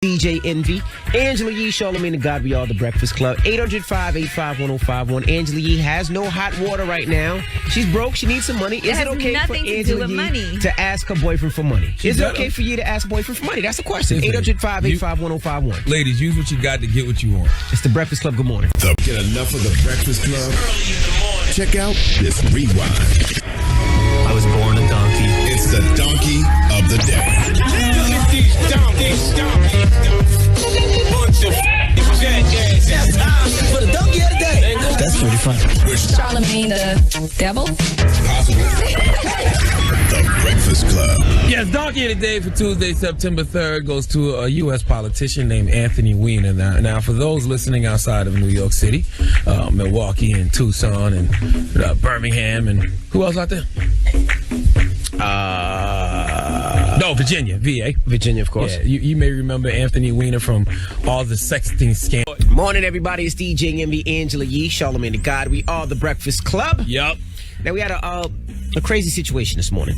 DJ Envy, Angela Yee, Charlamagne the God, we are the Breakfast Club. 800-585-1051. Angela Yee has no hot water right now. She's broke. She needs some money. Is it okay for Angela Yee to ask her boyfriend for money? Is it okay for you to ask a boyfriend for money? That's the question. 800-585-1051. Ladies, use what you got to get what you want. It's the Breakfast Club. Good morning. Get enough of the Breakfast Club? Check out this rewind. I was born a donkey. It's the donkey of the day. For the donkey of the day. That's pretty funny. Charlamagne the devil? Possibly. The Breakfast Club. Yes, donkey of the day for Tuesday, September 3rd goes to a U.S. politician named Anthony Weiner. Now, for those listening outside of New York City, Milwaukee and Tucson and Birmingham and who else out there? No, Virginia, VA. Virginia, of course. Yeah, you may remember Anthony Weiner from all the sexting scandals. Morning, everybody. It's DJ Envy, Angela Yee, Charlamagne the God. We are the Breakfast Club. Yup. Now, we had a crazy situation this morning.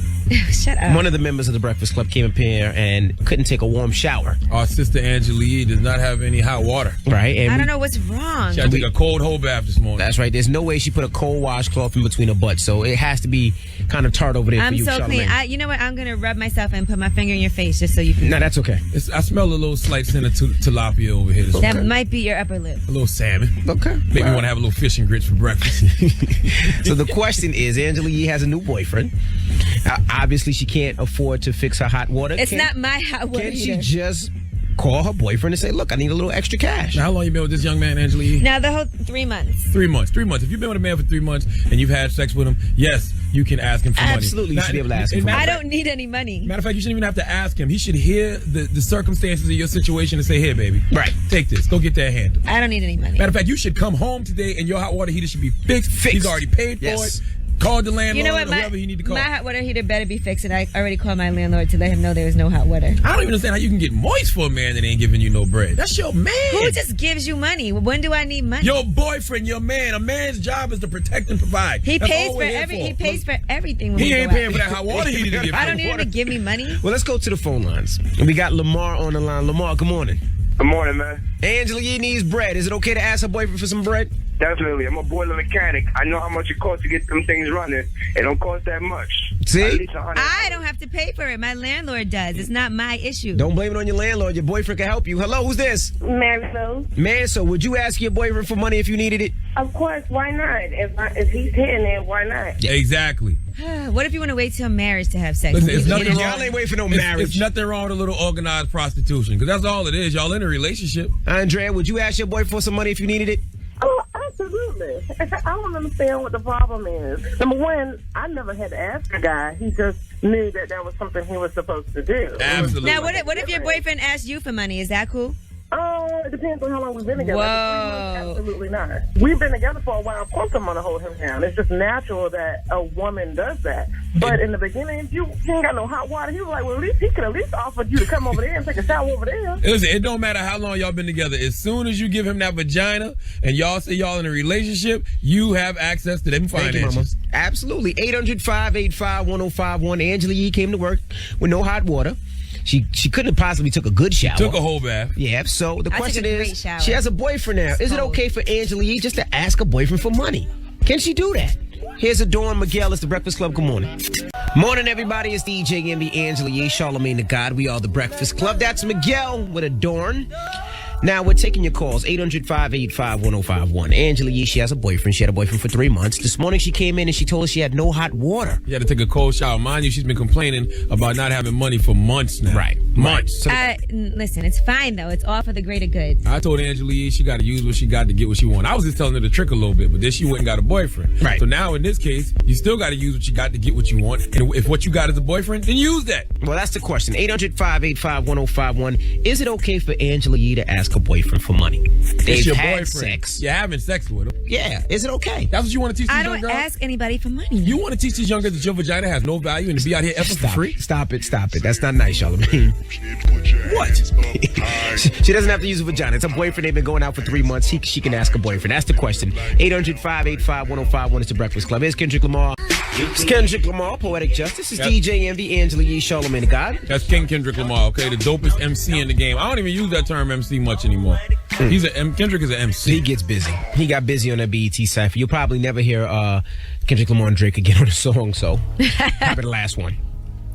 Shut up. One of the members of the Breakfast Club came up here and couldn't take a warm shower. Our sister Angela Yee does not have any hot water. Right? And I don't know what's wrong. She had to take a cold whole bath this morning. That's right. There's no way she put a cold washcloth in between her butt, so it has to be kind of tart over there I'm for you, so clean. Charlamagne. You know what? I'm going to rub myself and put my finger in your face just so you can. No, that's okay. I smell a little slight scent of tilapia over here. That might be your upper lip. A little salmon. Okay. Make me want to have a little fish and grits for breakfast. So the question is, Angela Yee has a new boyfriend. Obviously, she can't afford to fix her hot water. It's not my hot water Can she heater. just call her boyfriend and say, look, I need a little extra cash? Now, how long you been with this young man, Angela Yee? Now, the whole 3 months. 3 months. 3 months. If you've been with a man for 3 months and you've had sex with him, yes, you can ask him for money. Absolutely, you should be able to ask him for money. I don't need any money. Matter of fact, you shouldn't even have to ask him. He should hear the circumstances of your situation and say, here, baby. Right. Take this. Go get that handle. I don't need any money. Matter of fact, you should come home today and your hot water heater should be fixed. He's already paid for it. Call the landlord You know what? or whoever you need to call. My hot water heater better be fixed, and I already called my landlord to let him know there was no hot water. I don't even understand how you can get moist for a man that ain't giving you no bread. That's your man. Who just gives you money? When do I need money? Your boyfriend, your man. A man's job is to protect and provide. He That's pays all for we're here He pays for everything. When He we ain't go paying out. for that hot water heater to get I don't need him to give me money. Well, let's go to the phone lines. We got Lamar on the line. Lamar, good morning. Good morning, man. Angela Yee needs bread. Is it okay to ask her boyfriend for some bread? Definitely. I'm a boiler mechanic. I know how much it costs to get them things running. It don't cost that much. See? At least $100. I don't have to pay for it. My landlord does. It's not my issue. Don't blame it on your landlord. Your boyfriend can help you. Hello, who's this? Marisol. So would you ask your boyfriend for money if you needed it? Of course, why not? If he's hitting it, why not? Exactly. What if you want to wait till marriage to have sex? Listen, it's nothing wrong. Y'all ain't waiting for no marriage. It's nothing wrong with a little organized prostitution, because that's all it is. Y'all in a relationship. Andrea, would you ask your boyfriend for some money if you needed it? Oh, absolutely. I don't understand what the problem is. Number one, I never had to ask a guy. He just knew that was something he was supposed to do. Absolutely. Now, what if your boyfriend asked you for money? Is that cool? Oh, it depends on how long we've been together. Whoa. Absolutely not. We've been together for a while. Of course I'm going to hold him down. It's just natural that a woman does that. But in the beginning, if you ain't got no hot water, he was like, well, at least he could at least offer you to come over there and take a shower over there. Listen, it don't matter how long y'all been together. As soon as you give him that vagina and y'all say y'all in a relationship, you have access to them finances. Mama. Absolutely. 800-585-1051. Angela Yee came to work with no hot water. She couldn't have possibly took a good shower. Took a whole bath. Yeah, so the question took a great is, shower. she has a boyfriend now. Is it okay for Angela Yee just to ask her boyfriend for money? Can she do that? Here's Adorn Miguel. It's the Breakfast Club. Good morning. Morning, everybody. It's DJ Envy, Angela Yee, Charlamagne the God. We are the Breakfast Club. That's Miguel with Adorn. Now, we're taking your calls, 800-585-1051. Angela Yee, she has a boyfriend. She had a boyfriend for 3 months. This morning, she came in and she told us she had no hot water. You had to take a cold shower. Mind you, she's been complaining about not having money for months now. Right. Months. So Listen, it's fine, though. It's all for the greater good. I told Angela Yee she got to use what she got to get what she wanted. I was just telling her to trick a little bit, but then she went and got a boyfriend. Right. So now, in this case, you still got to use what you got to get what you want. And if what you got is a boyfriend, then use that. Well, that's the question. 800-585-1051. Is it okay for Angela Yee to ask her boyfriend for money? It's They've your had boyfriend. sex. You're having sex with him. Yeah. Is it okay? That's what you want to teach these I young don't girls? ask anybody for money. You want to teach these young girls that your vagina has no value and to be out here effing for free? Stop it. That's not nice, Charlamagne. What? She doesn't have to use a vagina. It's her boyfriend. They've been going out for 3 months. She can ask her boyfriend. That's the question. 800-585-1051 is the Breakfast Club. Here's Kendrick Lamar. It's Kendrick Lamar, Poetic Justice. It's DJ Envy, Angela Yee, Charlamagne the God. That's King Kendrick Lamar, okay? The dopest MC in the game. I don't even use that term MC much anymore. Kendrick is an MC. He gets busy. He got busy on that BET cypher. You'll probably never hear Kendrick Lamar and Drake again on the song, so probably the last one.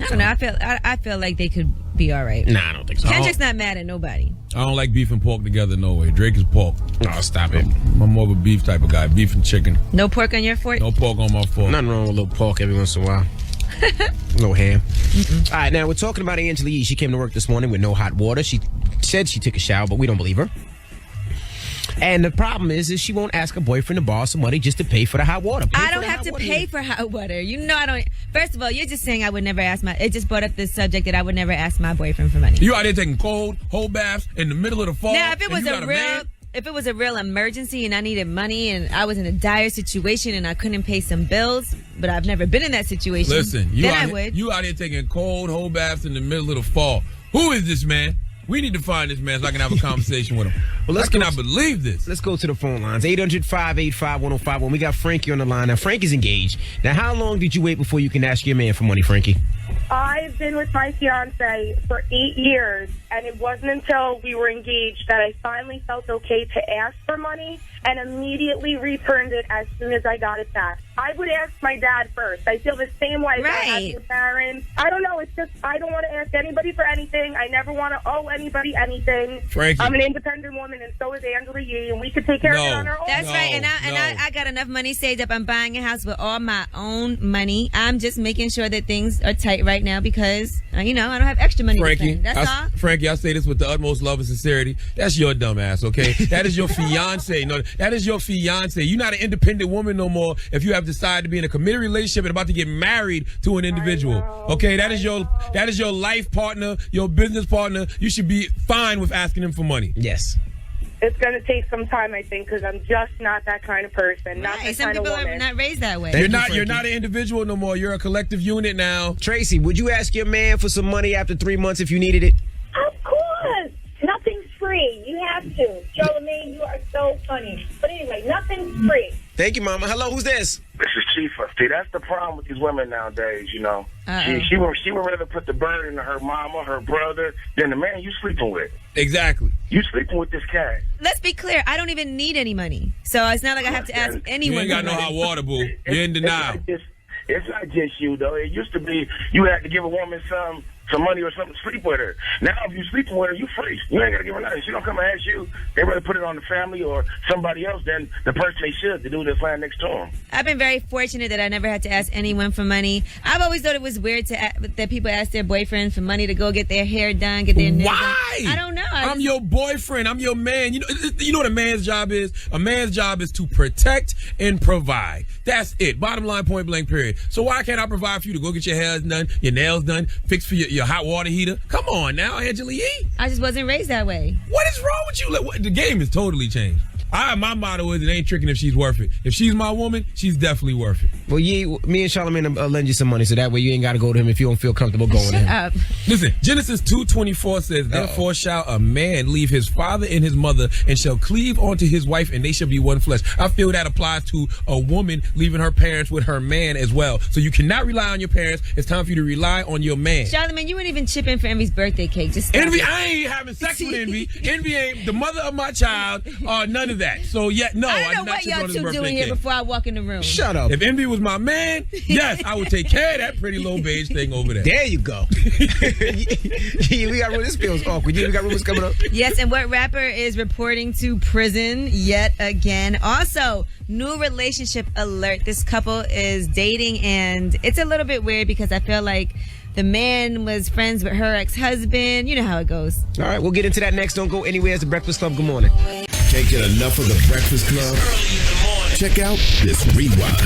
I don't know. I feel like they could be all right. Nah, I don't think so. Kendrick's not mad at nobody. I don't like beef and pork together, no way. Drake is pork. Oh, stop it. I'm more of a beef type of guy. Beef and chicken. No pork on your fork? No pork on my fork. Nothing wrong with a little pork every once in a while. A little ham. All right, now we're talking about Angela Yee. She came to work this morning with no hot water. She said she took a shower, but we don't believe her. And the problem is she won't ask her boyfriend to borrow some money just to pay for the hot water. I don't have to pay for hot water. You know I don't. First of all, you're just saying I would never ask it just brought up this subject that I would never ask my boyfriend for money. You out there taking cold, whole baths in the middle of the fall. Now, if it was a real emergency and I needed money and I was in a dire situation and I couldn't pay some bills, but I've never been in that situation. Listen, I would. You out here taking cold, whole baths in the middle of the fall. Who is this man? We need to find this man so I can have a conversation with him. Well, I cannot believe this. Let's go to the phone lines. 800-585-1051. We got Frankie on the line. Now, Frankie's engaged. Now, how long did you wait before you can ask your man for money, Frankie? I've been with my fiance for 8 years, and it wasn't until we were engaged that I finally felt okay to ask for money and immediately returned it as soon as I got it back. I would ask my dad first. I feel the same way as I ask my parents. I don't know. It's just I don't want to ask anybody for anything. I never want to owe anybody anything. Frankie. I'm an independent woman, and so is Angela Yee, and we could take care of it on our own. That's right. And I got enough money saved up. I'm buying a house with all my own money. I'm just making sure that things are tight right now because, I don't have extra money to spend. That's all. Frankie, I say this with the utmost love and sincerity. That's your dumb ass, okay? That is your fiance. No, that is your fiance. You're not an independent woman no more if you have decided to be in a committed relationship and about to get married to an individual. Okay, that is your life partner, your business partner. You should be fine with asking him for money. Yes. It's going to take some time, I think, because I'm just not that kind of person. Not that Some kind of people woman. are not raised that way. You're not an individual no more. You're a collective unit now. Tracy, would you ask your man for some money after 3 months if you needed it? Of course. Nothing's free. You have to. Charlamagne, you are so funny. But anyway, nothing's free. Thank you, Mama. Hello, who's this? This is Chifa. See, that's the problem with these women nowadays, She would rather put the burden on her mama, her brother, than the man you sleeping with. Exactly. You sleeping with this cat. Let's be clear. I don't even need any money. So it's not like I have to ask anyone. You ain't got no hot water, boo. You're in denial. It's not just you, though. It used to be you had to give a woman some money or something to sleep with her. Now, if you sleeping with her, you free. You ain't got to give her nothing. She don't come and ask you. They rather put it on the family or somebody else than the person they should to do this land next to them. I've been very fortunate that I never had to ask anyone for money. I've always thought it was weird that people ask their boyfriends for money to go get their hair done, get their nails done. Why? I don't know. I'm your boyfriend. I'm your man. You know what a man's job is? A man's job is to protect and provide. That's it. Bottom line, point blank, period. So why can't I provide for you to go get your hair done, your nails done, fix for your hot water heater? Come on now, Angela Yee. I just wasn't raised that way. What is wrong with you? The game has totally changed. My motto is it ain't tricking if she's worth it. If she's my woman, she's definitely worth it. Well, me and Charlamagne will lend you some money so that way you ain't got to go to him if you don't feel comfortable going to him. Shut up. Listen, Genesis 2:24 says, therefore shall a man leave his father and his mother and shall cleave unto his wife and they shall be one flesh. I feel that applies to a woman leaving her parents with her man as well. So you cannot rely on your parents. It's time for you to rely on your man. Charlamagne, you wouldn't even chip in for Envy's birthday cake. Just stop Envy, it. I ain't having sex with Envy. Envy ain't the mother of my child or none of that. So no, I I don't did know not what chip y'all on his two birthday doing here cake. before I walk in the room. Shut up. If Envy was my man, yes, I would take care of that pretty little beige thing over there. There you go. We got this feels awkward. We got rumors coming up. Yes, and what rapper is reporting to prison yet again? Also, new relationship alert. This couple is dating, and it's a little bit weird because I feel like the man was friends with her ex-husband. You know how it goes. All right, we'll get into that next. Don't go anywhere. It's the Breakfast Club. Good morning. Can't get enough of the Breakfast Club? Check out this rewind.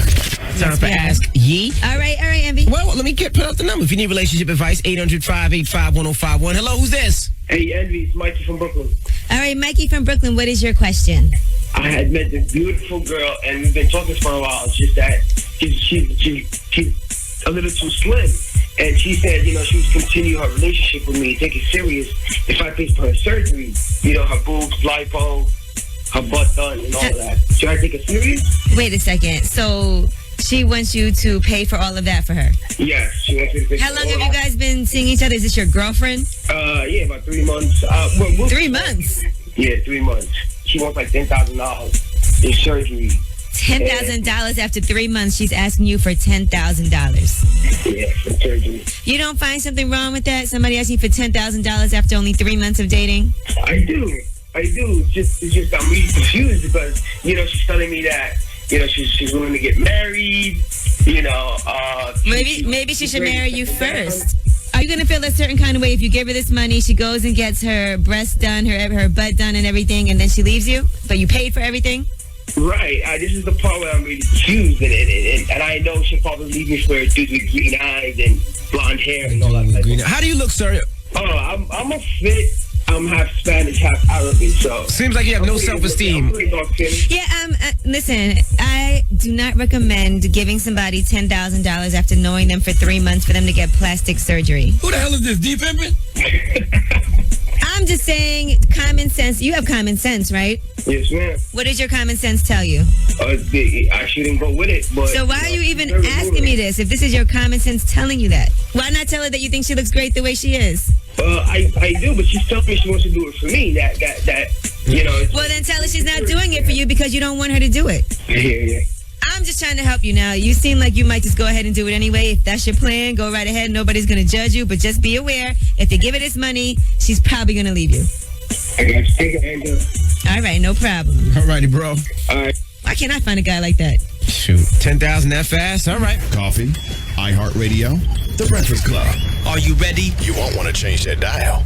Time for Ask Yee. All right, Envy. Well, let me put out the number. If you need relationship advice, 800-585-1051. Hello, who's this? Hey, Envy, it's Mikey from Brooklyn. All right, Mikey from Brooklyn, what is your question? I had met this beautiful girl, and we've been talking for a while. It's just that she's a little too slim. And she said, she would continue her relationship with me, take it serious if I paid for her surgery. Her boobs, lipo, her butt done, and all that. Should I take it serious? Wait a second. So She wants you to pay for all of that for her. Yes, she wants me to pay. How long have you guys been seeing each other? Is this your girlfriend? Yeah, about 3 months. 3 months? Yeah, 3 months. She wants like $10,000 in surgery. $10,000 after 3 months. She's asking you for $10,000. Yeah, for surgery. You don't find something wrong with that? Somebody asking for $10,000 after only 3 months of dating? I do. It's just I'm really confused because, she's telling me that, she's willing to get married, Maybe she should marry you first. Are you going to feel a certain kind of way if you give her this money, she goes and gets her breasts done, her butt done and everything, and then she leaves you? But you paid for everything? Right. This is the part where I'm really confused, and I know she'll probably leave me for a dude with green eyes and blonde hair and all that. How do you look, sir? Oh, I'm a fit. I'm half Spanish, half Arabic, so... Seems like you have no self-esteem. Yeah, listen, I do not recommend giving somebody $10,000 after knowing them for 3 months for them to get plastic surgery. Who the hell is this, D-Pimpin'? I'm just saying, common sense. You have common sense, right? Yes, ma'am. What does your common sense tell you? I shouldn't go with it, but... So why are you even asking me this if this is your common sense telling you that? Why not tell her that you think she looks great the way she is? I do, but she's telling me she wants to do it for me. Well, then tell her she's not doing it for you because you don't want her to do it. Yeah. I'm just trying to help you now. You seem like you might just go ahead and do it anyway. If that's your plan, go right ahead. Nobody's going to judge you, but just be aware, if you give her this money, she's probably going to leave you. I got to take it, Angel. All right, no problem. All righty, bro. All right. Why can't I find a guy like that? Shoot, 10,000 that fast? All right. Coffee, iHeartRadio, The Breakfast Club. Are you ready? You won't want to change that dial.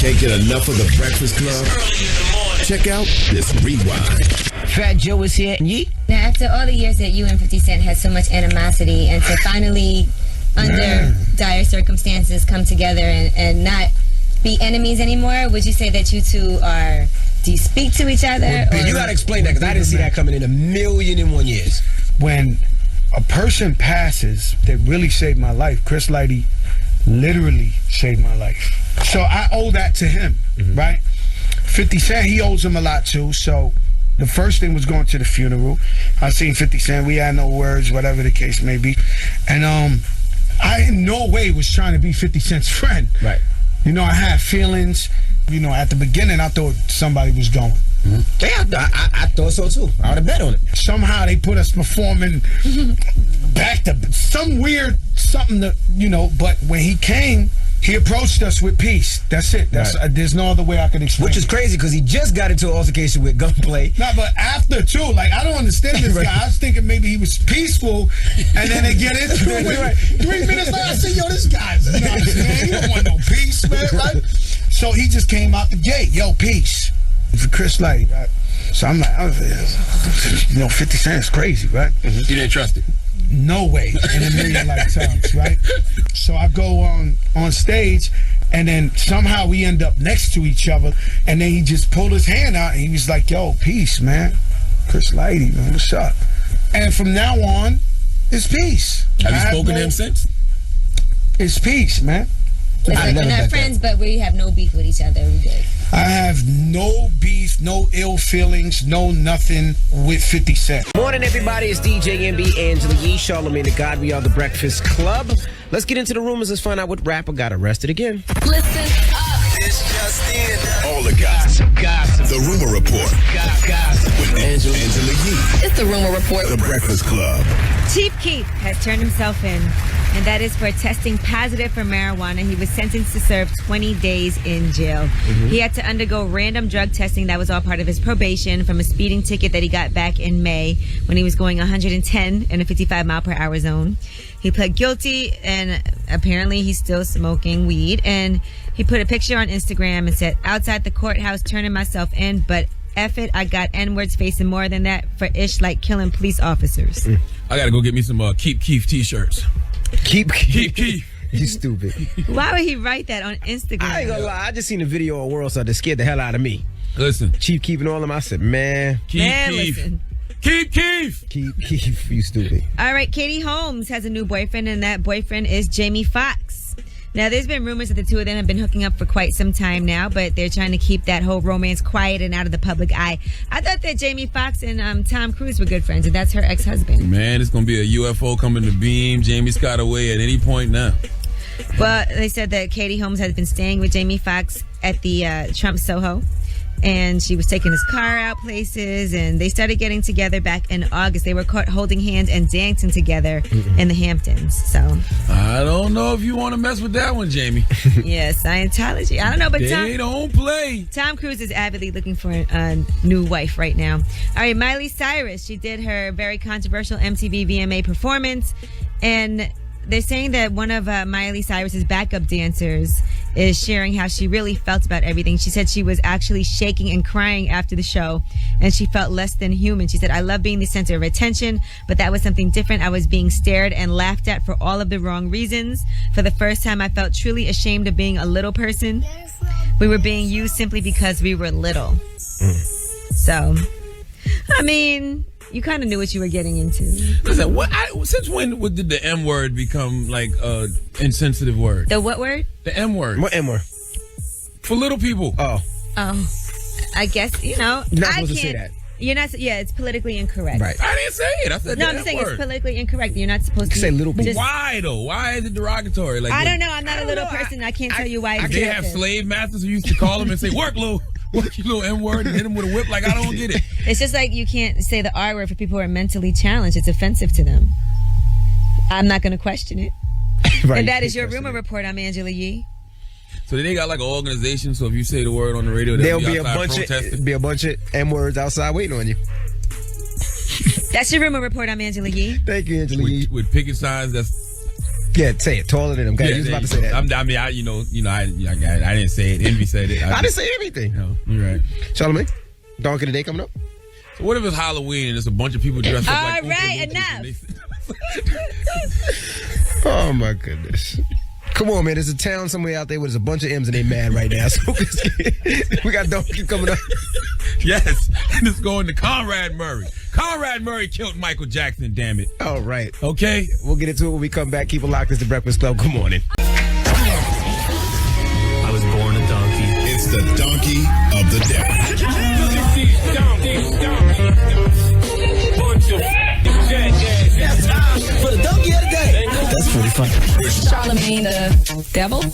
Can't get enough of The Breakfast Club? Check out this rewind. Fat Joe is here. Yee? Now, after all the years that you and 50 Cent had so much animosity, and to finally, under dire circumstances, come together and not be enemies anymore, would you say that you two are... Do you speak to each other? You got to explain that because I didn't see that coming in 1,000,001 years. When a person passes that really saved my life, Chris Lighty literally saved my life. So I owe that to him, right? 50 Cent, he owes him a lot too. So the first thing was going to the funeral. I seen 50 Cent. We had no words, whatever the case may be. And I in no way was trying to be 50 Cent's friend. Right. I had feelings. At the beginning, I thought somebody was going. Yeah, I thought so too. I would have bet on it. Somehow they put us performing back to some weird something that, but when he came, he approached us with peace. That's it. There's no other way I can explain. Which is crazy because he just got into an altercation with Gunplay. No, but after too, I don't understand this guy. I was thinking maybe he was peaceful, and then they get into it. 3 minutes later, I said, "Yo, this guy's nuts, man. You don't want no peace, man, right?" So he just came out the gate, "Yo, peace." For Chris Light, right? So I'm like, 50 Cent is crazy, right? You didn't trust it? No way in 1,000,000 lifetimes, right? So I go on stage, and then somehow we end up next to each other, and then he just pulled his hand out, and he was like, "Yo, peace, man. Chris Lighty, man, what's up?" And from now on, it's peace. Have you spoken to him since? It's peace, man. We're not friends, but we have no beef with each other. We good. I have no beef, no ill feelings, no nothing with 50 Cent. Morning, everybody. It's DJ MB, Angela Yee, Charlamagne the God. We are the Breakfast Club. Let's get into the rumors. Let's find out what rapper got arrested again. Listen up. It's just in. All the gossip. The Rumor Report. Gossip. With Angela Yee. It's the Rumor Report. The Breakfast Club. Chief Keef has turned himself in, and that is for testing positive for marijuana. He was sentenced to serve 20 days in jail. He had to undergo random drug testing. That was all part of his probation from a speeding ticket that he got back in May when he was going 110 in a 55-mile-per-hour zone. He pled guilty, and apparently he's still smoking weed. And he put a picture on Instagram and said, "Outside the courthouse, turning myself in, but F it, I got N-words facing more than that for ish like killing police officers." I gotta go get me some Keep Keef t-shirts. Keep Keef. You stupid. Why would he write that on Instagram? I ain't gonna lie. I just seen a video of World Star that scared the hell out of me. Listen. Chief Keef and all of them. I said, man. Listen. Keep Keef. Keep Keef. You stupid. All right, Katie Holmes has a new boyfriend, and that boyfriend is Jamie Foxx. Now, there's been rumors that the two of them have been hooking up for quite some time now, but they're trying to keep that whole romance quiet and out of the public eye. I thought that Jamie Foxx and Tom Cruise were good friends, and that's her ex-husband. Man, it's going to be a UFO coming to beam Jamie Scott away at any point now. Well, they said that Katie Holmes has been staying with Jamie Foxx at the Trump Soho, and she was taking his car out places, and they started getting together back in August. They were caught holding hands and dancing together in the Hamptons. So I don't know if you want to mess with that one, Jamie. yeah, Scientology. I don't know, but they don't play. Tom Cruise is avidly looking for a new wife right now. All right, Miley Cyrus. She did her very controversial MTV VMA performance, and they're saying that one of Miley Cyrus's backup dancers is sharing how she really felt about everything. She said she was actually shaking and crying after the show, and she felt less than human. She said, I love being the center of attention, but that was something different. I was being stared and laughed at for all of the wrong reasons. For the first time, I felt truly ashamed of being a little person. We were being used simply because we were little. So, I mean, you kind of knew what you were getting into. Listen, since when did the M word become like an insensitive word? The what word? The M word. What M word? For little people. Oh. I guess, You're not supposed to say that. You're not. Yeah, it's politically incorrect. Right. I didn't say it. I said no. the I'm M saying word. it's politically incorrect. You're not supposed to say little people. just- Why though? Why is it derogatory? Like I don't know. I'm not a little person. I can't tell you why. It's they have offensive. slave masters who used to call them and say, "Work, Lou. Work, you little M word," and hit them with a whip. Like, I don't get it. It's just like you can't say the R word for people who are mentally challenged. It's offensive to them. I'm not going to question it. Right. And that is your rumor report. I'm Angela Yee. So they got like an organization. So if you say the word on the radio, There'll be be a bunch of M words outside waiting on you. That's your rumor report. I'm Angela Yee. Thank you, Angela Yee. With picket signs. That's say it taller than them. Okay, you was about to say that. I didn't say it. Envy said it. I didn't say anything. No, you're right. Charlamagne, Donkey of the Day coming up. So what if it's Halloween and there's a bunch of people dressed up like All right, Oompa Loompas enough. Oh my goodness. Come on, man. There's a town somewhere out there where there's a bunch of M's and they mad right now. So we got Donkey coming up. Yes. And it's going to Conrad Murray. Conrad Murray killed Michael Jackson, damn it. All right. Okay. We'll get into it when we come back. Keep it locked. It's the Breakfast Club. Good morning. I was born a donkey. It's the Donkey of the Day. For the donkey of the day. That's pretty funny. Charlamagne the devil. The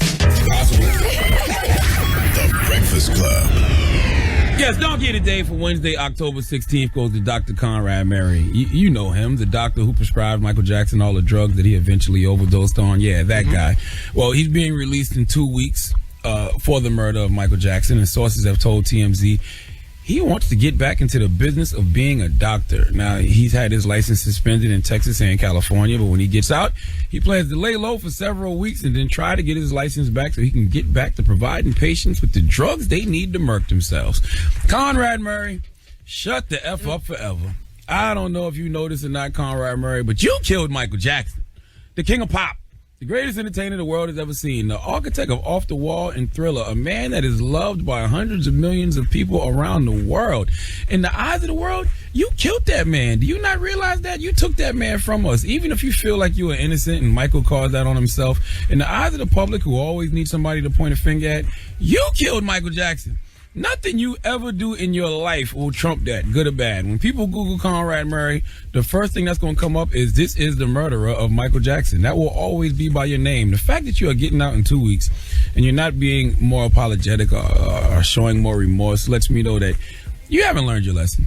Breakfast Club. Yes, Donkey of the Day for Wednesday, October 16th goes to Dr. Conrad Murray. You know him, the doctor who prescribed Michael Jackson all the drugs that he eventually overdosed on. Yeah, that guy. Well, he's being released in 2 weeks for the murder of Michael Jackson, and sources have told TMZ he wants to get back into the business of being a doctor. Now, he's had his license suspended in Texas and California, but when he gets out, he plans to lay low for several weeks and then try to get his license back so he can get back to providing patients with the drugs they need to murk themselves. Conrad Murray, shut the F up forever. I don't know if you know this or not, Conrad Murray, but you killed Michael Jackson, the king of pop. The greatest entertainer the world has ever seen, the architect of Off the Wall and Thriller, a man that is loved by hundreds of millions of people around the world. In the eyes of the world, you killed that man. Do you not realize that? You took that man from us. Even if you feel like you are innocent, and Michael calls that on himself, in the eyes of the public who always need somebody to point a finger at, you killed Michael Jackson. Nothing you ever do in your life will trump that, good or bad. When people Google Conrad Murray, the first thing that's going to come up is this is the murderer of Michael Jackson. That will always be by your name. The fact that you are getting out in 2 weeks and you're not being more apologetic or showing more remorse lets me know that you haven't learned your lesson.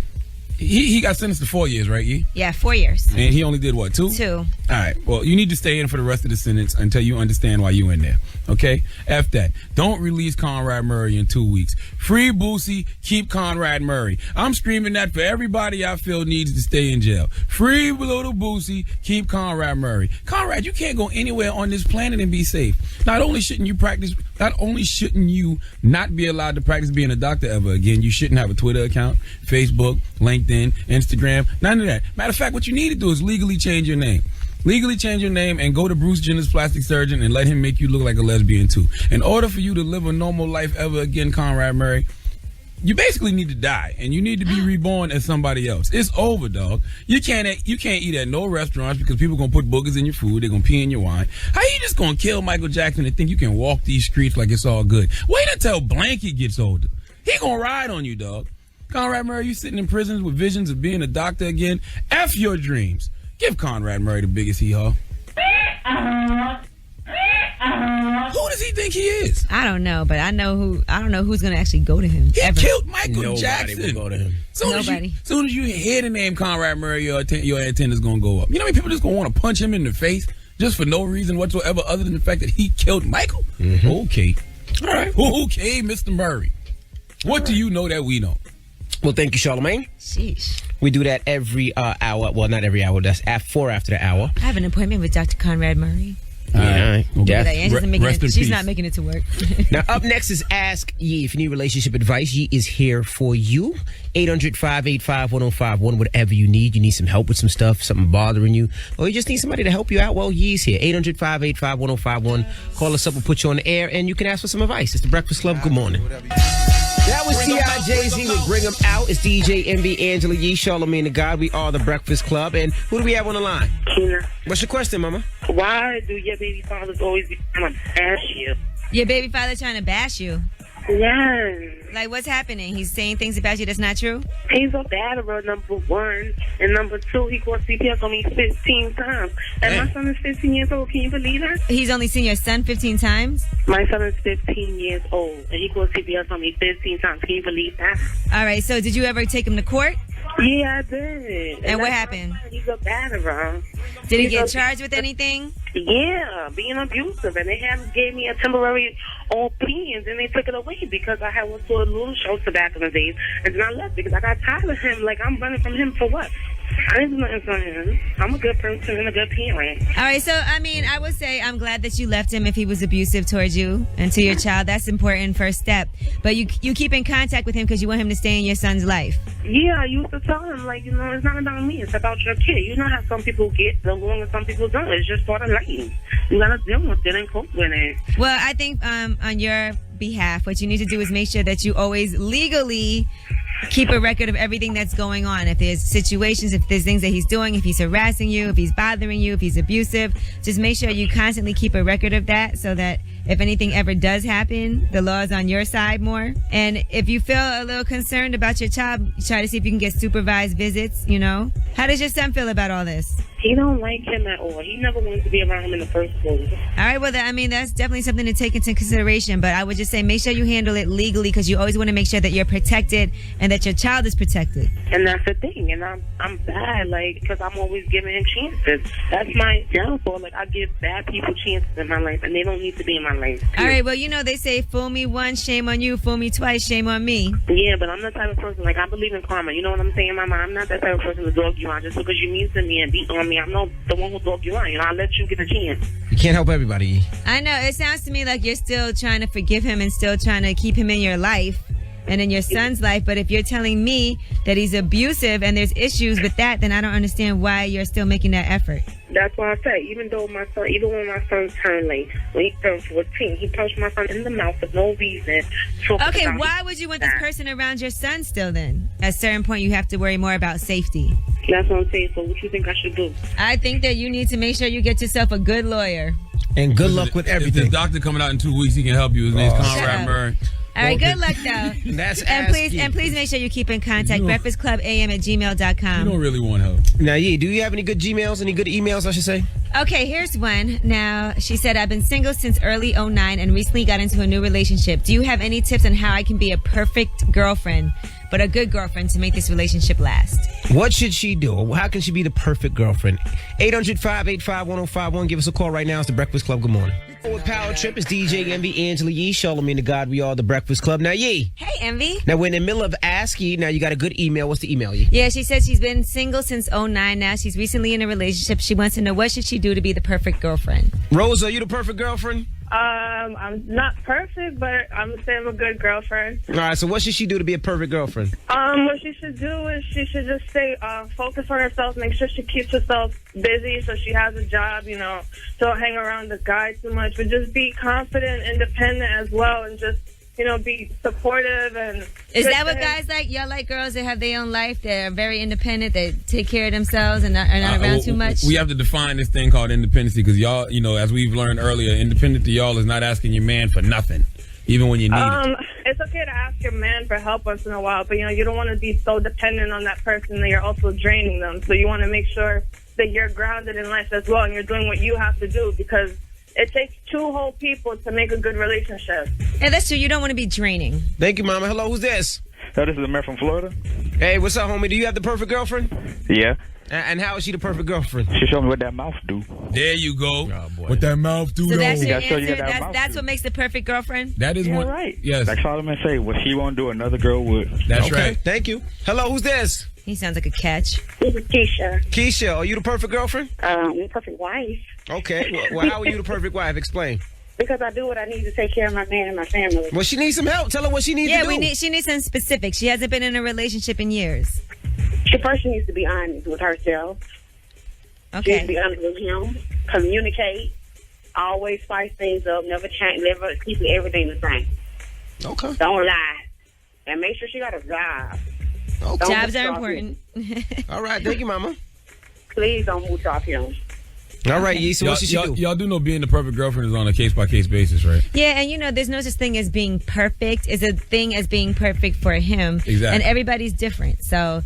He got sentenced to 4 years, right, Yee? Yeah, 4 years. And he only did what, 2? 2. All right. Well, you need to stay in for the rest of the sentence until you understand why you in there. Okay? F that. Don't release Conrad Murray in 2 weeks. Free Boosie, keep Conrad Murray. I'm screaming that for everybody I feel needs to stay in jail. Free little Boosie, keep Conrad Murray. Conrad, you can't go anywhere on this planet and be safe. Not only shouldn't you not be allowed to practice being a doctor ever again, you shouldn't have a Twitter account, Facebook, LinkedIn, Instagram, none of that. Matter of fact, what you need to do is legally change your name. Legally change your name and go to Bruce Jenner's plastic surgeon and let him make you look like a lesbian too. In order for you to live a normal life ever again, Conrad Murray, you basically need to die, and you need to be reborn as somebody else. It's over, dog. You can't eat at no restaurants because people gonna put boogers in your food. They're gonna pee in your wine. How you just gonna kill Michael Jackson and think you can walk these streets like it's all good? Wait until Blanky gets older. He gonna ride on you, dog. Conrad Murray, you sitting in prisons with visions of being a doctor again. F your dreams. Give Conrad Murray the biggest hee-haw. Who does he think he is? I don't know, but I don't know who's gonna actually go to him. He ever. killed Michael Nobody Jackson. will go to him. Nobody. Soon as you hear the name Conrad Murray, your antenna's gonna go up. You know how many people just gonna want to punch him in the face just for no reason whatsoever other than the fact that he killed Michael? Mm-hmm. Okay. All right. Okay, Mr. Murray. What do you know that we know? Well, thank you, Charlamagne. Sheesh. We do that every hour. Well, not every hour. That's at 4 after the hour. I have an appointment with Dr. Conrad Murray. Yeah, But she's not peace. making it to work. Now, up next is Ask Yee. If you need relationship advice, Yee is here for you. 800-585-1051. Whatever you need some help with some stuff, something bothering you, or you just need somebody to help you out, well, Yee's here. 800-585-1051. Call us up, we'll put you on the air, and you can ask for some advice. It's the Breakfast Club. Good morning. That was T.I. Jay-Z with Bring 'Em Out. It's DJ MB, Angela Yee, Charlamagne the God. We are the Breakfast Club. And who do we have on the line? Tina. What's your question, Mama? Why do your baby fathers always be trying to bash you? Your baby father trying to bash you? Yes. Like, what's happening? He's saying things about you that's not true? He's a batterer, number one. And number two, he called CPS on me 15 times. And my son is 15 years old. Can you believe that? He's only seen your son 15 times? My son is 15 years old. And he called CPS on me 15 times. Can you believe that? All right, so did you ever take him to court? Yeah, I did. And what happened? He's a batterer. Did he get charged with anything? Yeah, being abusive. And they gave me a temporary OP, and then they took it away because I had went to a little shelter back in the days. And then I left because I got tired of him. Like, I'm running from him for what? I didn't do nothing for him. I'm a good person and a good parent. All right, so, I mean, I would say I'm glad that you left him if he was abusive towards you and to your child. That's important first step. But you keep in contact with him because you want him to stay in your son's life. Yeah, I used to tell him, like, you know, it's not about me. It's about your kid. You know how some people get along and some people don't. It's just part of life. You got to deal with it and cope with it. Well, I think on your behalf, what you need to do is make sure that you always legally keep a record of everything that's going on. If there's situations, if there's things that he's doing, if he's harassing you, if he's bothering you, if he's abusive, just make sure you constantly keep a record of that so that if anything ever does happen, the law is on your side more. And if you feel a little concerned about your child, try to see if you can get supervised visits, you know. How does your son feel about all this? He don't like him at all. He never wanted to be around him in the first place. All right, well, that's definitely something to take into consideration. But I would just say make sure you handle it legally because you always want to make sure that you're protected and that your child is protected. And that's the thing. And I'm bad, like, because I'm always giving him chances. That's my downfall. Like, I give bad people chances in my life, and they don't need to be in my life. All right, well, you know, they say, fool me once, shame on you. Fool me twice, shame on me. Yeah, but I'm the type of person, like, I believe in karma. You know what I'm saying, Mama? I'm not that type of person to dog you out just because you mean to me and beat on me. I'm not the one who dog you out. You know, I'll let you get a chance. You can't help everybody. I know. It sounds to me like you're still trying to forgive him and still trying to keep him in your life and in your son's life. But if you're telling me that he's abusive and there's issues with that, then I don't understand why you're still making that effort. That's why I say, even when my son turned late, when he turned 14, he punched my son in the mouth for no reason. Okay, why would you want this person around your son still then? At a certain point, you have to worry more about safety. That's what I'm saying. So what you think I should do? I think that you need to make sure you get yourself a good lawyer. And good luck with everything. If the doctor coming out in 2 weeks, he can help you. His name's Conrad Murray. All right, good luck though. And please make sure you keep in contact. breakfastclubam@gmail.com. You don't really want help. Now, yeah, do you have any good Gmails, any good emails, I should say? Okay, here's one. Now, she said, I've been single since early 2009 and recently got into a new relationship. Do you have any tips on how I can be a perfect girlfriend, but a good girlfriend to make this relationship last? What should she do? How can she be the perfect girlfriend? 800-585-1051. Give us a call right now. It's the Breakfast Club. Good morning. With Power Trip, it's DJ Envy, Angela Yee, Charlamagne the God. We are the Breakfast Club. Now, Yee. Hey, Envy. Now, we're in the middle of Ask Yee. Now, you got a good email. What's the email, Yee? Yeah, she said she's been single since 2009 now. She's recently in a relationship. She wants to know what should she do to be the perfect girlfriend. Rose, are you the perfect girlfriend? I'm not perfect, but I'm gonna say I'm a good girlfriend. All right, so what should she do to be a perfect girlfriend? What she should do is she should just stay focused on herself, make sure she keeps herself busy so she has a job, you know, don't hang around the guy too much, but just be confident, independent as well, and just be supportive and. Is that what guys like? Y'all like girls that have their own life, that are very independent, that take care of themselves and are not around too much? We have to define this thing called independency because y'all, as we've learned earlier, independent to y'all is not asking your man for nothing, even when you need it. It's okay to ask your man for help once in a while, but you don't want to be so dependent on that person that you're also draining them. So you want to make sure that you're grounded in life as well and you're doing what you have to do because it takes two whole people to make a good relationship. Yeah, that's true. You don't want to be draining. Thank you, Mama. Hello, who's this? This is Amir from Florida. Hey, what's up, homie? Do you have the perfect girlfriend? Yeah. And how is she the perfect girlfriend? She showed me what that mouth do. There you go. Oh, boy. What that mouth do, So that's though. your answer? That's what makes the perfect girlfriend? That is one. Right. Yes. Like Solomon say, what she won't do, another girl would. That's right. Thank you. Hello, who's this? He sounds like a catch. This is Keisha. Keisha, are you the perfect girlfriend? The perfect wife. Okay. Well, how are you the perfect wife? Explain. Because I do what I need to take care of my man and my family. Well, she needs some help. Tell her what she needs to do. Yeah, she needs some specifics. She hasn't been in a relationship in years. She needs to be honest with herself. Okay. She needs to be honest with him. Communicate. Always spice things up. Never change. Never keep everything the same. Okay. Don't lie. And make sure she got a job. Okay. Jobs are important. All right. Thank you, Mama. Please don't move off him. All right, Yee, so what should she do? Y'all do know being the perfect girlfriend is on a case-by-case basis, right? Yeah, and there's no such thing as being perfect. It's a thing as being perfect for him. Exactly. And everybody's different. So,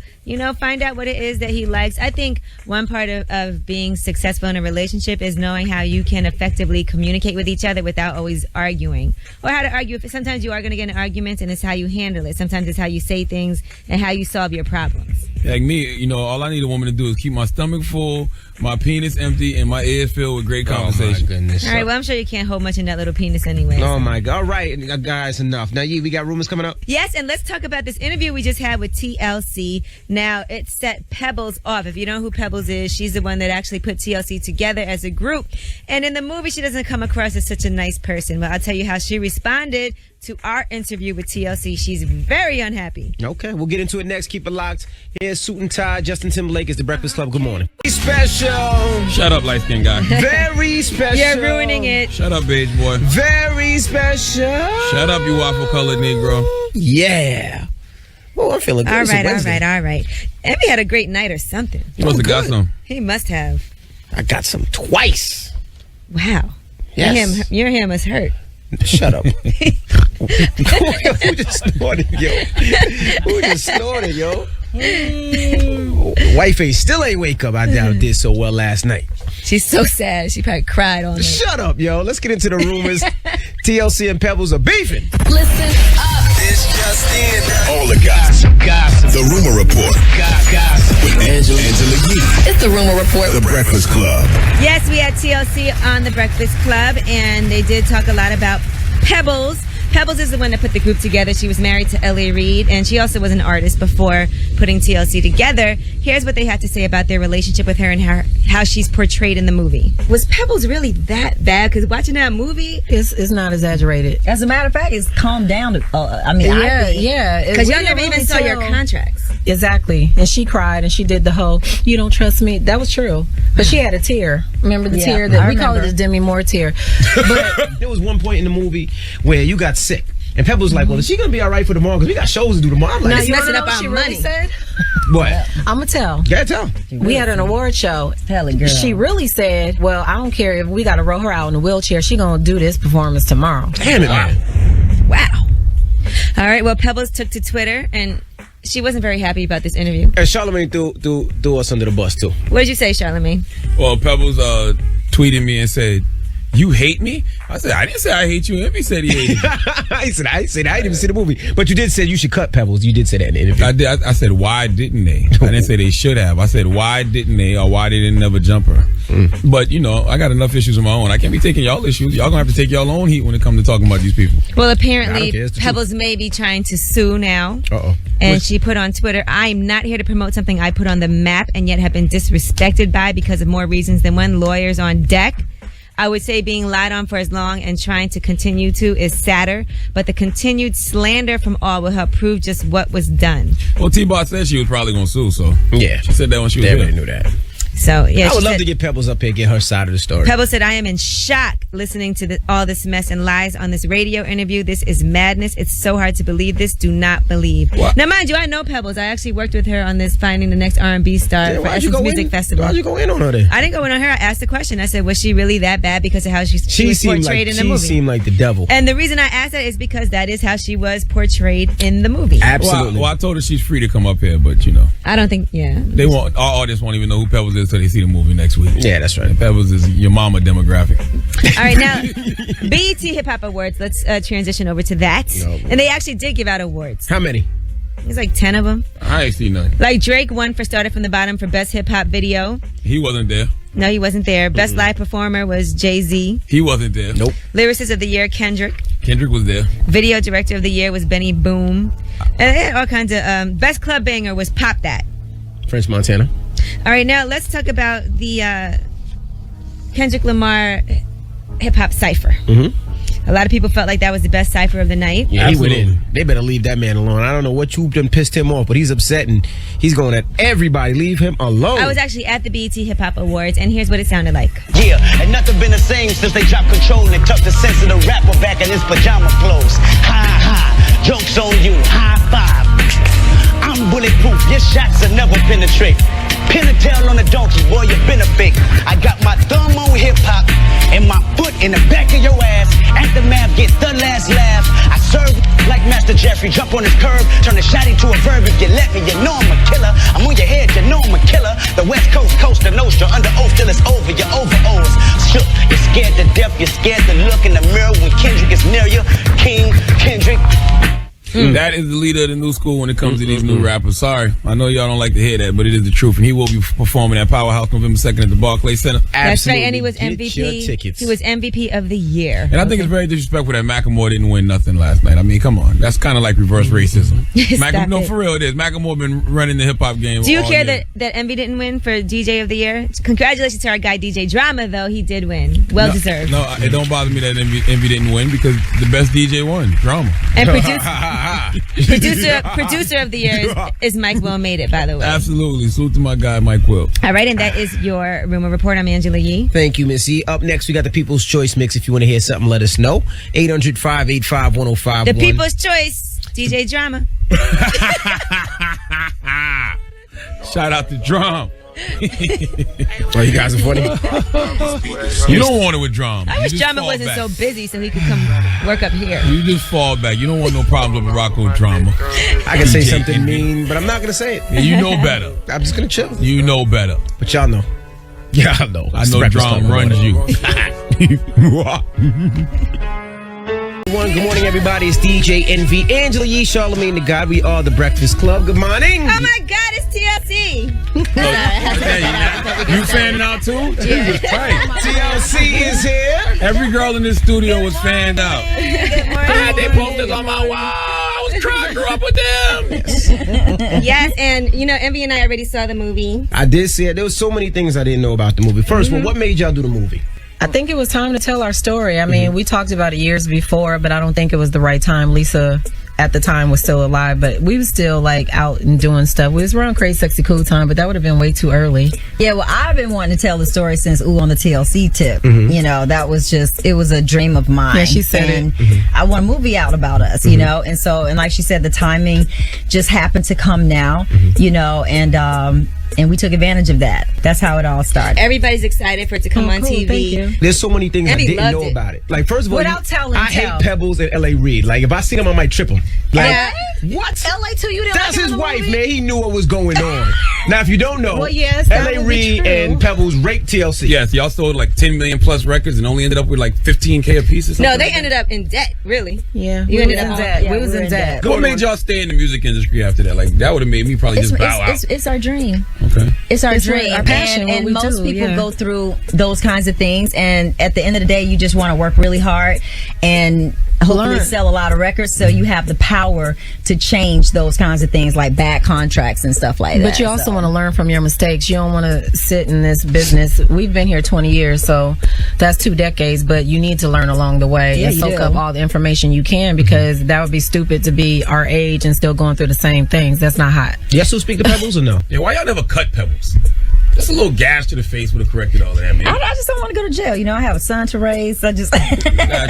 find out what it is that he likes. I think one part of being successful in a relationship is knowing how you can effectively communicate with each other without always arguing. Or how to argue. Sometimes you are going to get in arguments, and it's how you handle it. Sometimes it's how you say things and how you solve your problems. Like me, all I need a woman to do is keep my stomach full, my penis empty, and my ears filled with great conversation. Oh, my goodness. All right, well, I'm sure you can't hold much in that little penis anyway. Oh, my God. All right, guys, enough. Now, Yee, we got rumors coming up? Yes, and let's talk about this interview we just had with TLC. Now, it set Pebbles off. If you know who Pebbles is, she's the one that actually put TLC together as a group. And in the movie, she doesn't come across as such a nice person. But I'll tell you how she responded to our interview with TLC. She's very unhappy. Okay, we'll get into it next. Keep it locked. Here's Suit and Tie. Justin Timberlake is the Breakfast Club. Good morning. Special. Shut up, light-skinned guy. Very special. You're ruining it. Shut up, beige boy. Very special. Shut up, you waffle-colored Negro. Yeah. Oh, I'm feeling good. All right. Emmy had a great night or something. You must have got some. He must have. I got some twice. Wow. Yes. Your hand must hurt. Shut up. Who just snorted, yo? Wife still ain't wake up. I doubt it did so well last night. She's so sad. She probably cried all night. Shut up, yo. Let's get into the rumors. TLC and Pebbles are beefing. Listen up. It's just in. All the gossip. The Rumor Report. Gossip. With Angela Yee. It's the Rumor Report. The Breakfast Club. Yes, we had TLC on the Breakfast Club, and they did talk a lot about Pebbles. Pebbles is the one that put the group together. She was married to L.A. Reid, and she also was an artist before putting TLC together. Here's what they had to say about their relationship with her and how she's portrayed in the movie. Was Pebbles really that bad? Because watching that movie, it's not exaggerated. As a matter of fact, it's calmed down. Yeah. Because y'all never even saw your contracts. Exactly. And she cried and she did the whole, you don't trust me. That was true. But she had a tear. Remember the tear that we call it the Demi Moore tear. But there was one point in the movie where you got sick. And Pebbles was like, well, is she going to be all right for tomorrow? Because we got shows to do tomorrow. I'm like, it's messing up our money. Really said? What? I'm going to tell. Yeah, tell. We had an award show. Tell it, girl. She really said, well, I don't care if we got to roll her out in a wheelchair. She going to do this performance tomorrow. Damn it, man. Wow. All right, well, Pebbles took to Twitter, and she wasn't very happy about this interview. And Charlamagne threw us under the bus, too. What did you say, Charlamagne? Well, Pebbles tweeted me and said, you hate me? I said, I didn't say I hate you. Emmy said he hated me. I said, I didn't even see the movie. But you did say you should cut Pebbles. You did say that in the interview. I did. I said, why didn't they? I didn't say they should have. I said, why didn't they, or why they didn't never jump her? But, I got enough issues of my own. I can't be taking y'all issues. Y'all gonna have to take y'all own heat when it comes to talking about these people. Well, apparently, Pebbles may be trying to sue now. Uh-oh. And she put on Twitter, I'm not here to promote something I put on the map and yet have been disrespected by because of more reasons than one. Lawyers on deck. I would say being lied on for as long and trying to continue to is sadder, but the continued slander from all will help prove just what was done. Well, T-Bot said she was probably going to sue, so. Yeah. She said that when she was Everybody here. knew that. So yeah, I would love to get Pebbles up here and get her side of the story. Pebbles said, I am in shock listening to all this mess and lies on this radio interview. This is madness. It's so hard to believe this. Do not believe. What? Now, mind you, I know Pebbles. I actually worked with her on this Finding the Next R&B Star for Essence Music Festival. Why'd you go in on her then? I didn't go in on her. I asked the question. I said, was she really that bad because of how she was portrayed in the movie? She seemed like the devil. And the reason I asked that is because that is how she was portrayed in the movie. Absolutely. Well, I told her she's free to come up here, but I don't think, they won't. Our audience won't even know who Pebbles is until they see the movie next week. Yeah, that's right. And Pebbles is your mama demographic. All right, now, BET Hip Hop Awards. Let's transition over to that. And they actually did give out awards. How many? There's like 10 of them. I ain't seen none. Like Drake won for Started From the Bottom for Best Hip Hop Video. He wasn't there. No, he wasn't there. Best Live Performer was Jay-Z. He wasn't there. Nope. Lyricist of the Year, Kendrick. Kendrick was there. Video Director of the Year was Benny Boom. And they had all kinds of... Best Club Banger was Pop That. French Montana. All right, now let's talk about the Kendrick Lamar Hip Hop Cypher. A lot of people felt like that was the best cypher of the night. Yeah, he went in. They better leave that man alone. I don't know what you done pissed him off, but he's upset and he's going at everybody. Leave him alone. I was actually at the BET Hip Hop Awards, and here's what it sounded like. Yeah, and nothing been the same since they dropped Control and tucked the sense of the rapper back in his pajama clothes. Ha ha, joke's on you, high five. I'm bulletproof, your shots will never penetrate. Pin a tail on a donkey, boy, you been a fake. I got my thumb on hip-hop and my foot in the back of your ass. Aftermath, get the last laugh. I serve like Master Jeffrey, jump on his curb, turn the shot into a verb. If you let me, you know I'm a killer. I'm on your head, you know I'm a killer. The West Coast, Costa Nostra, under oath till it's over. You're over O's. Shook, you're scared to death, you're scared to look in the mirror when Kendrick is near you. King Kendrick. That is the leader of the new school when it comes to these new rappers. Sorry, I know y'all don't like to hear that, but it is the truth. And he will be performing at Powerhouse November 2nd at the Barclays Center. That's right, and he was MVP. He was MVP of the year. And I think it's very disrespectful that Macklemore didn't win nothing last night. I mean, come on, that's kind of like reverse racism. No, for real, it is. Macklemore been running the hip hop game. Do you care that Envy didn't win for DJ of the year? Congratulations to our guy DJ Drama, though he did win. Well deserved. No, it don't bother me that Envy didn't win because the best DJ won. Drama. And producer of the year is Mike Will Made It, by the way. Absolutely. Salute to my guy, Mike Will. All right, and that is your Rumor Report. I'm Angela Yee. Thank you, Missy. Up next, we got the People's Choice Mix. If you want to hear something, let us know. 800-585-1051. The People's Choice, DJ Drama. Shout out to Drum. Oh, you guys are funny. You don't want it with Drum. I wish Drama wasn't so busy so he could come work up here. You just fall back. You don't want no problems with Morocco Drama. I can say something mean, but I'm not going to say it. Yeah, you know better. I'm just going to chill. You know better. But y'all know. Yeah, I know. I know Drum runs you. Good morning, everybody. It's DJ Envy, Angela Yee, Charlamagne the God. We are the Breakfast Club. Good morning. Oh my God, it's TLC. You fanning out too? Yeah. Right. TLC is here. Every girl in this studio was fanned out. Good morning. They posted on my wall. I was trying to grow up with them. Yes, and Envy and I already saw the movie. I did see it. There was so many things I didn't know about the movie. First of all, what made y'all do the movie? I think it was time to tell our story. I mean, we talked about it years before, but I don't think it was the right time. Lisa, at the time, was still alive, but we was still like out and doing stuff. We was around Crazy Sexy Cool time, but that would have been way too early. Yeah, well, I've been wanting to tell the story since on the TLC tip. That was it was a dream of mine. Yeah, she said and I want a movie out about us, and so, and like she said, the timing just happened to come now, and we took advantage of that. That's how it all started. Everybody's excited for it to come on TV. There's so many things Envy I didn't loved know it. about it. Like, first of all, Without telling, I hate Pebbles and L.A. Reid. Like, if I see them, I might trip them. Like, what? LA too, you didn't That's like his him in the wife, movie? man. He knew what was going on. Now, if you don't know, Well, yes, that L.A. would be Reid true. and Pebbles raped TLC. Yes, y'all sold like 10 million plus records and only ended up with like 15K a piece or something. No, they ended up in debt, really. Yeah, You we ended was up in debt. yeah, we was in debt. What made y'all stay in the music industry after that? Like, that would have made me probably just bow out. It's our dream. Okay. It's our It's dream. our passion, what and we most do, people yeah. go through those kinds of things, and at the end of the day, you just want to work really hard and hopefully Learn. sell a lot of records, so you have the power to change those kinds of things like bad contracts and stuff like that. But you also want to learn from your mistakes. You don't want to sit in this business. We've been here 20 years, so that's 2 decades, but you need to learn along the way and you soak do. up all the information you can, because that would be stupid to be our age and still going through the same things. That's not hot. Y'all still speak to Pebbles or no? Yeah, why y'all never cut Pebbles? Just a little gash to the face would have corrected all of that, man. I just don't want to go to jail. You know, I have a son to raise. I just. Got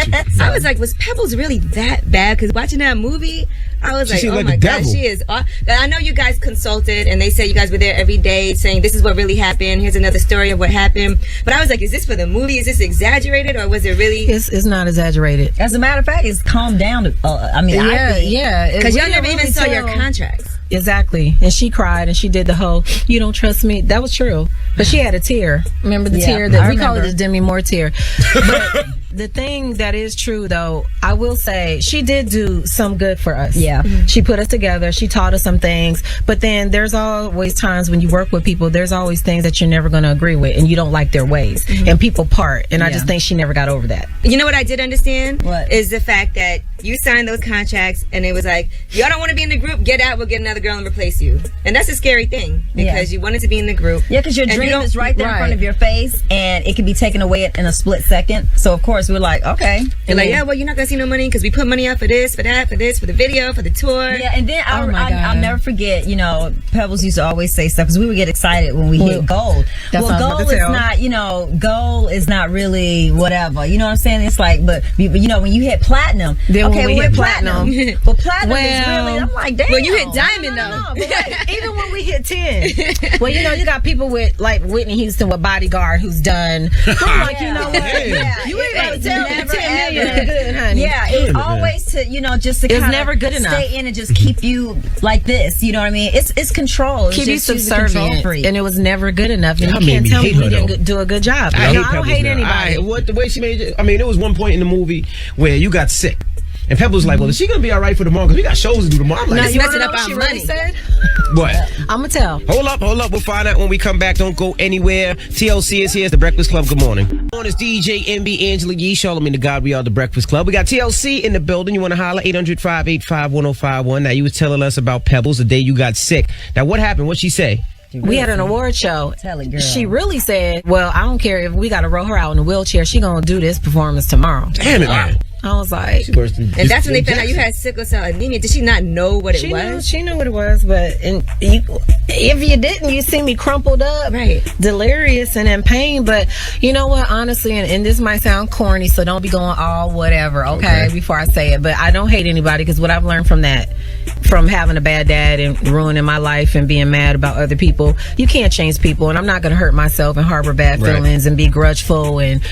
you. I was like, was Pebbles really that bad? Because watching that movie, I was like, oh my God, she is. I know you guys consulted and they said you guys were there every day saying this is what really happened. Here's another story of what happened. But I was like, is this for the movie? Is this exaggerated or was it really? It's not exaggerated. As a matter of fact, it's calmed down. Yeah. Because y'all never even saw your contracts. Exactly. And she cried and she did the whole, you don't trust me. That was true. But she had a tear. Remember the tear that we call it the Demi Moore tear. But the thing that is true, though, I will say she did do some good for us. Yeah. She put us together. She taught us some things. But then there's always times when you work with people, there's always things that you're never going to agree with and you don't like their ways. And people part. And I just think she never got over that. You know what I did understand? What? Is the fact that you signed those contracts and it was like, y'all don't want to be in the group, get out, we'll get another girl and replace you. And that's a scary thing because you wanted to be in the group. Yeah, because your dream is right there in front of your face and it can be taken away in a split second. So, of course, we're like, okay. You're like, yeah, well, you're not going to see no money because we put money out for this, for that, for this, for the video, for the tour. Yeah, and then I'll never forget, you know, Pebbles used to always say stuff because we would get excited when we hit gold. Gold is not, you know, gold is not really whatever. You know what I'm saying? It's like, but you know, when you hit platinum, then okay, when we hit platinum. Well, platinum is really, I'm like, damn. Well, you hit diamond, though. But like, even when we hit 10, well, you know, you got people with, like, Whitney Houston with Bodyguard who's done. I'm like, you know what? Yeah. You ain't about to tell me Never, 10 million is good, honey. Yeah, it's always to, you know, just to It's kind never of good enough. stay in and just keep you like this. You know what I mean? It's control. It's Keep you just she's a control subservient, freak. and it was never good enough. And Y'all you made can't me tell me hate we her, didn't do a good job. I No, I don't hate anybody. What the way she made it? I mean, there was one point in the movie where you got sick. And Pebbles was like, well, is she going to be all right for tomorrow? Because we got shows to do tomorrow. I'm like, Now, this you messing want to know up what our she really money. said? What? I'm going to tell. Hold up. We'll find out when we come back. Don't go anywhere. TLC is here. It's The Breakfast Club. Good morning. Good morning. It's DJ MB, Angela Yee, Charlamagne the God. We are The Breakfast Club. We got TLC in the building. You want to holler? 800-585-1051. Now, you was telling us about Pebbles the day you got sick. Now, what happened? What'd she say? We had an award show. Tell it, girl. She really said, well, I don't care if we got to roll her out in a wheelchair. She going to do this performance tomorrow. Damn it, man. I was like, and that's when they found out you had sickle cell anemia. Did she not know what it was? She knew what it was, but if you didn't, you see me crumpled up, right, delirious and in pain. But you know what? Honestly, and this might sound corny, so don't be going all whatever, okay? Before I say it. But I don't hate anybody because what I've learned from that, from having a bad dad and ruining my life and being mad about other people, you can't change people, and I'm not going to hurt myself and harbor bad feelings and be grudgeful and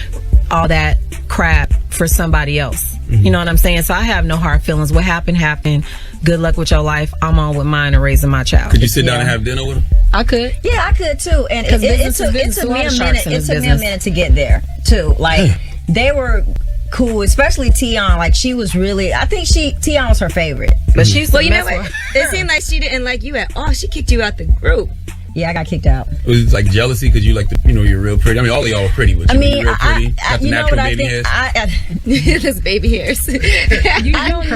all that crap for somebody else. You know what I'm saying? So I have no hard feelings. What happened. Good luck with your life. I'm on with mine and raising my child. Could you sit down and have dinner with him? I could. Yeah, I could too. And it took me a minute. It took me a minute to get there too. Like they were cool, especially Tion. Like she was really. I think Tion was her favorite. But she's well. You know what? It seemed like she didn't like you at all. She kicked you out the group. Yeah, I got kicked out. It was like jealousy because you like the, you're real pretty. I mean, all of y'all are pretty, but you're real pretty. Got the natural baby hairs. Those baby hairs. You don't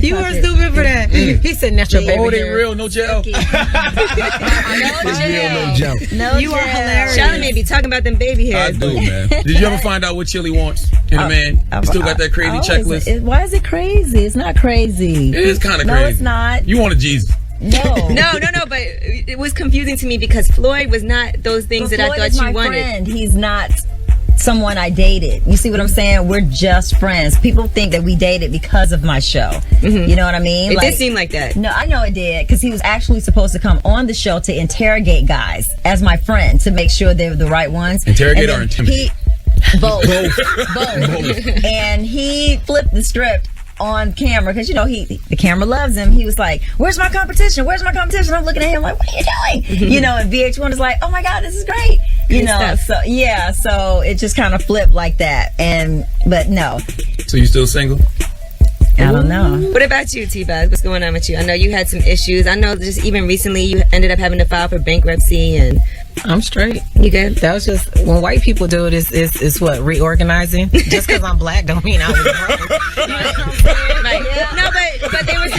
You were stupid for that. He said natural baby Oh, they hair. real, no gel. No, you are hilarious. Charlamagne be talking about them baby I hairs. do, man. Did you ever find out what Chili wants in a man? You still got that crazy checklist? Why is it crazy? It's not crazy. It is kind of crazy. No, it's not. You wanted Jesus. No. No, but it was confusing to me because Floyd was not those things that I thought is you my wanted. Friend. He's not someone I dated. You see what I'm saying? We're just friends. People think that we dated because of my show. Mm-hmm. You know what I mean? It did seem like that. No, I know it did because he was actually supposed to come on the show to interrogate guys as my friend to make sure they were the right ones. Interrogate or intimidate? Both. And he flipped the script on camera because the camera loves him. He was like, where's my competition? I'm looking at him like, what are you doing? And VH1 is like, oh my god, this is great. So it just kind of flipped like that. But no. So you still single? I don't know. What about you, T-Bag? What's going on with you? I know you had some issues. I know just even recently you ended up having to file for bankruptcy and I'm straight. You good? That was just when white people do it. It's what, reorganizing. Just because I'm black don't mean I was broke. You know what I'm saying? Like, no, but they were.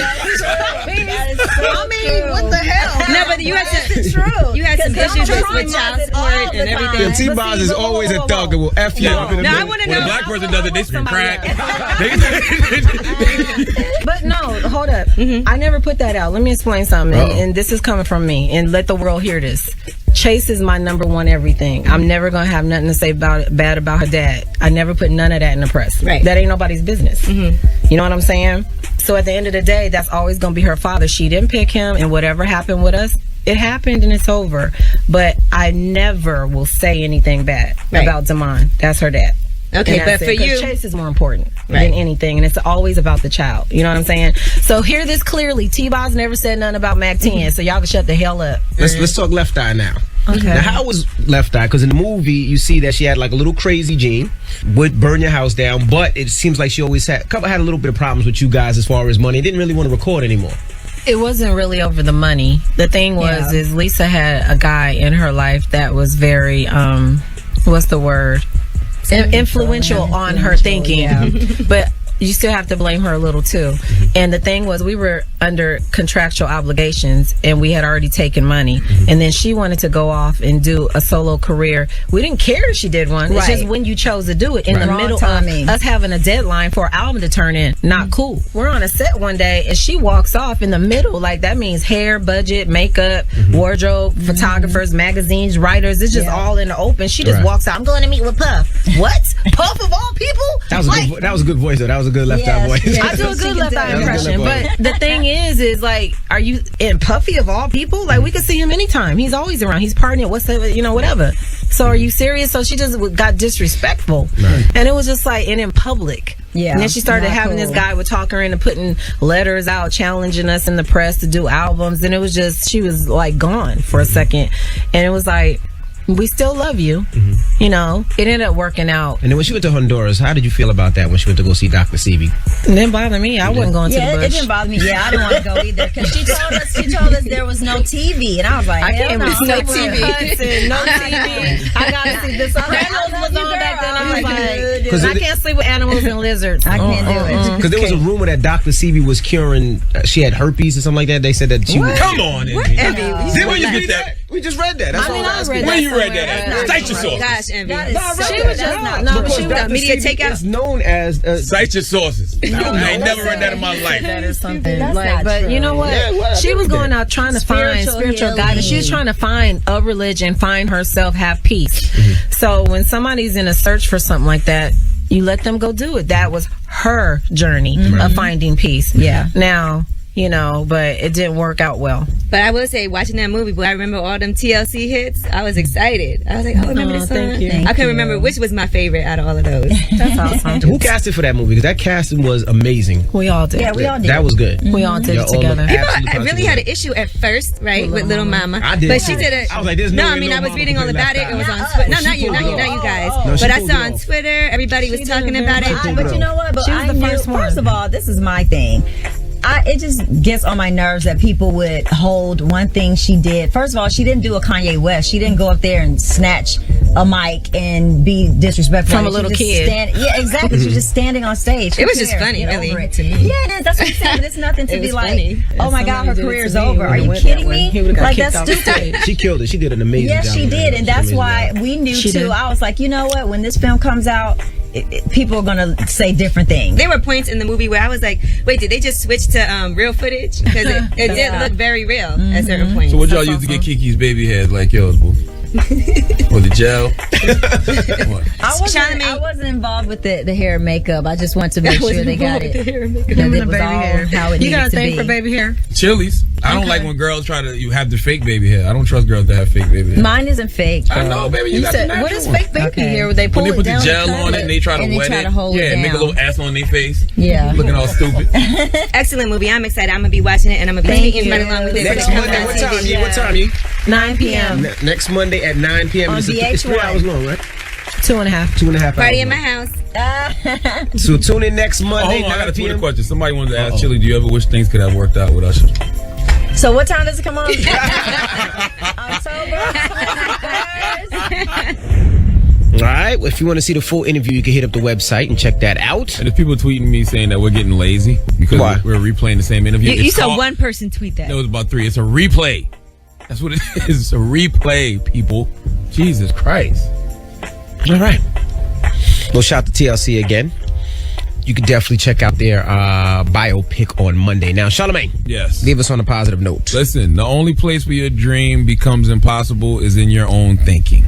I mean, what the hell? No, but you had some. You had some issues with child support and everything. Yeah, T-Boz is always a thug that will F you up in the No, I middle. want to When a know. black person does it, they spin crack. But no, hold up. I never put that out. Let me explain something, and this is coming from me, and let the world hear this. Chase is my number one everything. I'm never gonna have nothing to say bad about her dad. I never put none of that in the press. Right. That ain't nobody's business. You know what I'm saying? So at the end of the day, that's always gonna be her father. She didn't pick him, and whatever happened with us, it happened and it's over. But I never will say anything bad about Damon. That's her dad. Okay, but for you, Chase is more important than anything, and it's always about the child. You know what I'm saying? So hear this clearly. T-Boz never said nothing about Mac 10, so y'all can shut the hell up. Let's talk Left Eye now. Okay. Now, how was Left Eye? Because in the movie, you see that she had like a little crazy gene, would burn your house down, but it seems like she always had a little bit of problems with you guys as far as money. Didn't really want to record anymore. It wasn't really over the money. The thing was, is Lisa had a guy in her life that was very, what's the word? Influential on her thinking. But you still have to blame her a little too. And the thing was, we were under contractual obligations and we had already taken money. And then she wanted to go off and do a solo career. We didn't care if she did one. It's just when you chose to do it in the middle of us having a deadline for our album to turn in. Not cool. We're on a set one day and she walks off in the middle. Like that means hair, budget, makeup, wardrobe, photographers, magazines, writers. It's just all in the open. She just walks out. I'm going to meet with Puff. What? Puff of all people? That was a good voice though. That was a good Left Eye voice. I do a good Left Eye impression, but the thing is like, are you in Puffy of all people? Like we could see him anytime. He's always around. He's partying. Whatever. So are you serious? So she just got disrespectful, and it was just like, and in public. Yeah. And then she started having this guy would talk her into putting letters out, challenging us in the press to do albums, and it was just, she was like gone for a second, and it was like, we still love you. You know, it ended up working out. And then when she went to Honduras, how did you feel about that when she went to go see Dr. Sebi? It didn't bother me. I wasn't going to the bush. It didn't bother me. Yeah, I didn't want to go either because she told us there was no TV, and I was like, I can't no TV. No TV. I got to see this. Animals was on back then. I was like, I can't sleep with animals and lizards. I can't do it. Because there was a rumor that Dr. Sebi was curing. She had herpes or something like that. They said that she. Come on, Envy. Did we just get that? We just read that. That's I mean, I read that. Where you read that at? Cite your sources. Gosh, Envy. She was just she was a media takeout. It's known as. Cite your sources. I ain't never read that in my life. That or something. But you know what? She was going out trying to find spiritual guidance. She was trying to find a religion, find herself, have peace. So when somebody's in a search for something like that, you let them go do it. That was her journey of finding peace. Yeah. Now, you know, but it didn't work out well. But I will say, watching that movie, I remember all them TLC hits. I was excited. I was like, remember this song? I couldn't remember which was my favorite out of all of those. That's awesome. Who casted for that movie? Because that casting was amazing. We all did. Yeah, we all did. That was good. We all did it together. People really had an issue at first, right, with Little Mama. I did. But she did it. I was like, there's no way I was Lil reading Mama all about it. left It was out. on Twitter. No, not you guys. But I saw on Twitter, everybody was talking about it. But you know what? But She was the first one. First of all, this is my thing. It just gets on my nerves that people would hold one thing she did. First of all, she didn't do a Kanye West. She didn't go up there and snatch a mic and be disrespectful From a little kid. Yeah, exactly. She was just standing on stage. It was just funny, really, to me. Yeah, it is. That's what I'm saying. But it's nothing to be like, funny. oh my God, her career's over. Are you kidding me? Like, that's stupid. She killed it. She did an amazing job. Yes, she did. And that's why we knew, too. I was like, you know what? When this film comes out, people are going to say different things. There were points in the movie where I was like, wait, did they just switch to real footage? Because it did look very real at certain points. So what y'all used to get Kiki's baby head like yours, boo? Or the gel? I wasn't involved with the hair and makeup. I just wanted to make sure they got it. That it was all how it needed to be. You got a thing for baby hair? Chili's. I don't like when girls try to, you have the fake baby hair. I don't trust girls that have fake baby hair. Mine isn't fake. I know, baby. You got the natural what is fake baby hair? They when they put down the gel on it and they try to wet it. Yeah, make a little ass on their face. Yeah. Looking all stupid. Excellent movie. I'm excited. I'm going to be watching it and I'm going to be speaking right along with it. Next Monday, what time, you? 9 p.m. Next Monday at 9 p.m. It's 4 hours long, right? 2.5. 2.5 hours. Party in my house. So tune in next Monday. Hold on, I got a Twitter question. Somebody wanted to ask Chili, do you ever wish things could have worked out with Usher? So what time does it come on? All right. Well, if you want to see the full interview, you can hit up the website and check that out. And there's people tweeting me saying that we're getting lazy because we're replaying the same interview. You saw one person tweet that. No, it was about 3. It's a replay. That's what it is. It's a replay, people. Jesus Christ. All right. Well, shout out to TLC again. you can definitely check out their biopic on Monday. Now, Charlamagne, yes, leave us on a positive note. Listen, the only place where your dream becomes impossible is in your own thinking.